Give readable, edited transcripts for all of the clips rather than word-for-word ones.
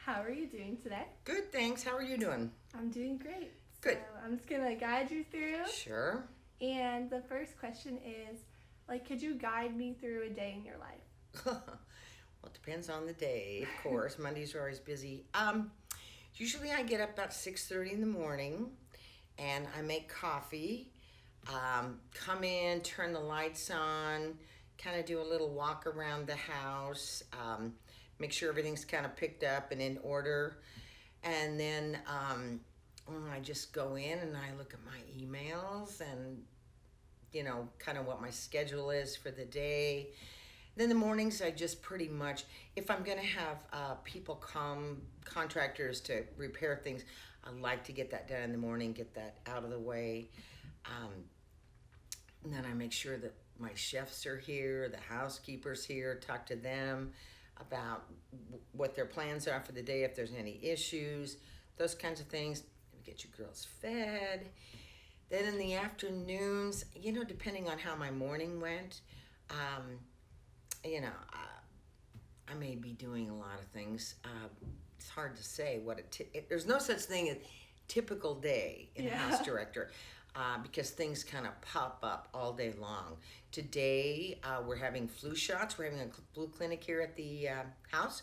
How are you doing today? Good, thanks. How are you doing? I'm doing great. Good. So I'm just gonna guide you through. Sure. And the first question is, could you guide me through a day in your life? Well, it depends on the day, of course. Mondays are always busy. Usually I get up about 6:30 in the morning, and I make coffee. Come in, turn the lights on, kind of do a little walk around the house. Make sure everything's kind of picked up and in order, and then I just go in and I look at my emails and kind of what my schedule is for the day. Then the mornings, I just pretty much, if I'm going to have people come, contractors to repair things, I like to get that done in the morning, get that out of the way. Um, and then I make sure that my chefs are here, the housekeepers here, talk to them about what their plans are for the day, if there's any issues, those kinds of things. Get you girls fed. Then in the afternoons, depending on how my morning went, um, I may be doing a lot of things. It's hard to say there's no such thing as typical day in a house director because things kind of pop up all day long. Today, we're having flu shots. We're having a flu clinic here at the house.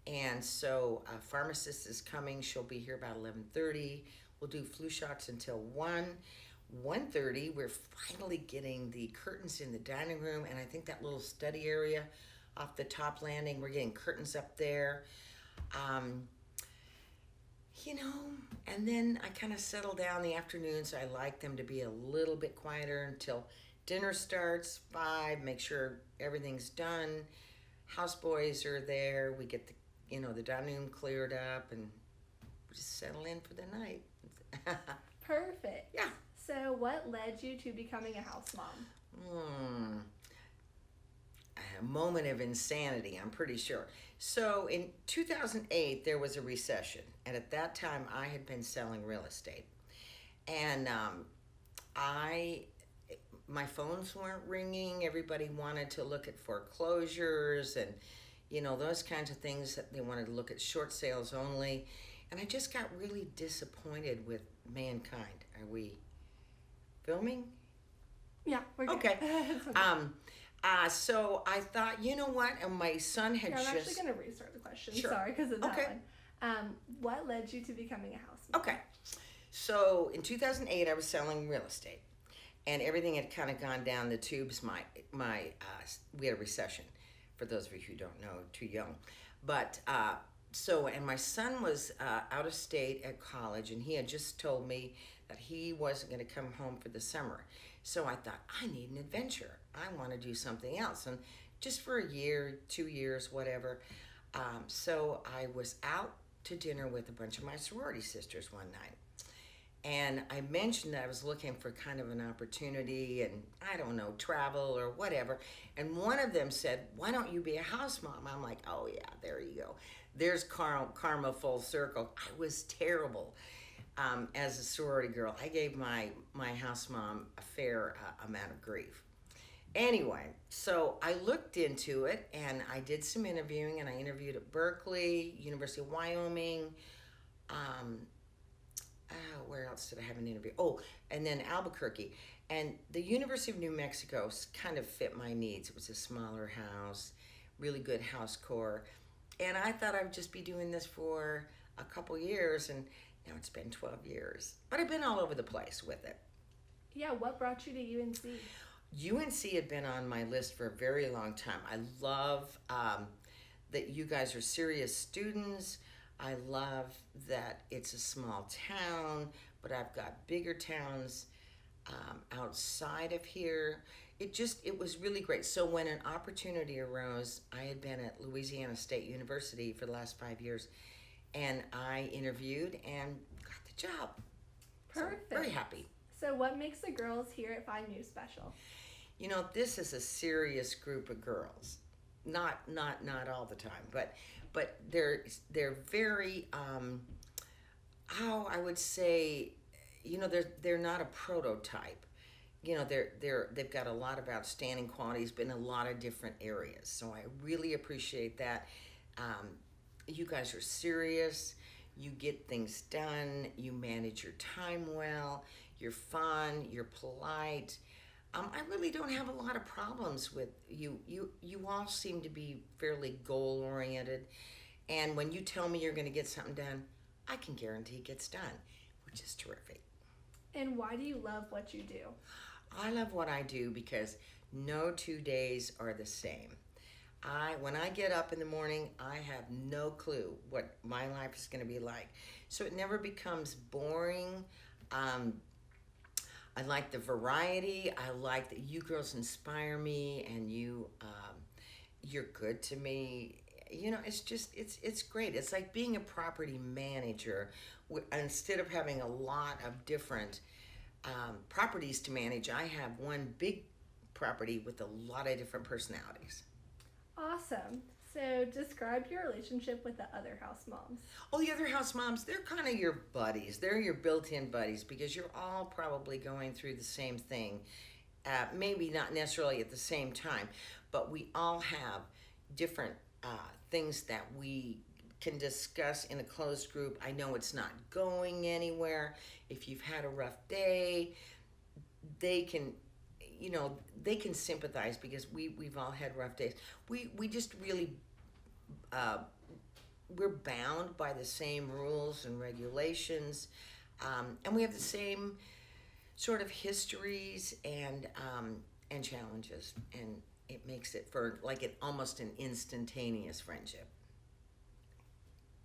And so a pharmacist is coming. She'll be here about 11:30. We'll do flu shots until 1:30. We're finally getting the curtains in the dining room, and I think that little study area off the top landing, we're getting curtains up there. And then I kind of settle down the afternoons. I like them to be a little bit quieter until dinner starts, 5, make sure everything's done. Houseboys are there. We get the dining room cleared up and just settle in for the night. Perfect. Yeah. So what led you to becoming a house mom? A moment of insanity, I'm pretty sure. So in 2008, there was a recession. And at that time, I had been selling real estate. And my phones weren't ringing. Everybody wanted to look at foreclosures and, those kinds of things. That they wanted to look at short sales only. And I just got really disappointed with mankind. Are we filming? Yeah, we're good. Okay. It's okay. So I thought, you know what? And my son had I'm just... actually going to restart the question. Sure. Sorry, because of that Okay. one. What led you to becoming a house mom? Okay. So in 2008, I was selling real estate. And everything had kind of gone down the tubes. We had a recession. For those of you who don't know, too young. But... and my son was out of state at college, and he had just told me that he wasn't going to come home for the summer. So I thought, I need an adventure. I want to do something else. And just for a year, 2 years, whatever. So I was out to dinner with a bunch of my sorority sisters one night. And I mentioned that I was looking for kind of an opportunity and, I don't know, travel or whatever. And one of them said, why don't you be a house mom? I'm like, oh, yeah, there you go. There's karma full circle. I was terrible as a sorority girl. I gave my house mom a fair amount of grief. Anyway, so I looked into it, and I did some interviewing, and I interviewed at Berkeley, University of Wyoming. Where else did I have an interview? Oh, and then Albuquerque. And the University of New Mexico kind of fit my needs. It was a smaller house, really good house core. And I thought I'd just be doing this for a couple years, and now it's been 12 years. But I've been all over the place with it. Yeah, what brought you to UNC? UNC had been on my list for a very long time. I love that you guys are serious students. I love that it's a small town, but I've got bigger towns outside of here. It was really great. So when an opportunity arose, I had been at Louisiana State University for the last 5 years, and I interviewed and got the job. Perfect. So, very happy. So what makes the girls here at Find New special? This is a serious group of girls. Not all the time, but they're very how I would say, they're not a prototype. They've got a lot of outstanding qualities, but in a lot of different areas. So I really appreciate that. you guys are serious. You get things done. You manage your time well. You're fun. You're polite. I really don't have a lot of problems with you. You all seem to be fairly goal oriented, and when you tell me you're going to get something done, I can guarantee it gets done, which is terrific. And why do you love what you do? I love what I do because no 2 days are the same. When I get up in the morning, I have no clue what my life is going to be like. So it never becomes boring. I like the variety. I like that you girls inspire me, and you're good to me. You know, it's great. It's like being a property manager. Instead of having a lot of different properties to manage, I have one big property with a lot of different personalities. Awesome. So describe your relationship with the other house moms. Oh, the other house moms, they're kind of your buddies. They're your built-in buddies because you're all probably going through the same thing. Maybe not necessarily at the same time, but we all have different things that we can discuss in a closed group. I know it's not going anywhere. If you've had a rough day, they can sympathize because we've all had rough days. We just really we're bound by the same rules and regulations, and we have the same sort of histories and challenges, and it makes it for like almost an instantaneous friendship.